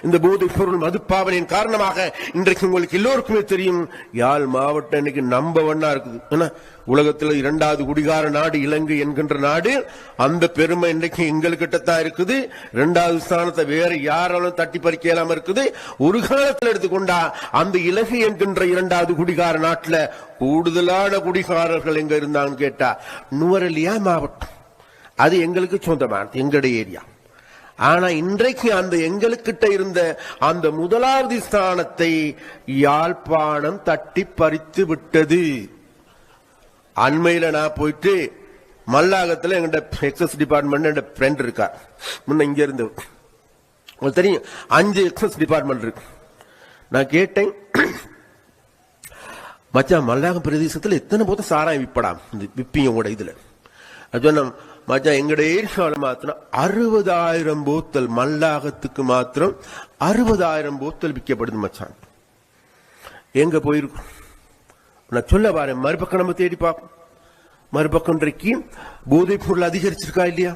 இந்த போதைப் பொருள் மதுப்பாவனையின் காரணமாக இன்றைக்கு உங்களுக்கு எல்லோருக்குமே தெரியும், யாழ் மாவட்டம் இன்னைக்கு நம்பர் 1 இருக்குது. உலகத்தில் 2வது குடிகார நாடு இலங்கை என்கின்ற நாடு. அந்த பெருமை இன்றைக்கு எங்கள்கிட்டத்தான் இருக்குது. 2வது ஸ்தானத்தை வேற யாராலும் தட்டி பறிக்கலாம இருக்குது. ஒரு காலத்தில் எடுத்துக்கொண்டா அந்த இலங்கை என்கின்ற 2வது குடிகார நாட்டில் கூடுதலான குடிகாரர்கள் எங்க இருந்தாங்கன்னு கேட்டா நுவரெலியா மாவட்டம். அது எங்களுக்கு சொந்தமானது, எங்களுடைய ஏரியா. ஆனா இன்றைக்கு அந்த எங்களுக்கிட்ட இருந்த அந்த 1வது ஸ்தானத்தை யாழ்ப்பாணம் தட்டி பறித்து விட்டது. அண்மையில நான் போயிட்டு மல்லாகத்துல எங்க எக்ஸஸ் டிபார்ட்மெண்ட் என் ஃப்ரெண்ட் இருக்கா, முன்ன இங்க இருந்து உங்களுக்கு தெரியும் 5 எக்ஸஸ் டிபார்ட்மெண்ட் இருக்கு. நான் கேட்டேன், மச்சான் மல்லாகம் பிரதேசத்துல எத்தனை போதும் சாராயம் விப்படாம் விப்பீங்க உங்களோட இதுல? சொன்ன மச்சான் எங்கட ஏரியாவில் மாத்திரம் 60,000 போத்தல், மல்லாகத்துக்கு மாத்திரம் 60,000 போத்தல் விற்கப்படுது மச்சான். எங்க போயிருக்கும் நான் சொல்ல பாரு, மறுபக்கம் நம்ம தேடி பார்ப்போம். மறுபக்கம் இன்றைக்கு போதைப் பொருள் அதிகரிச்சிருக்கா இல்லையா?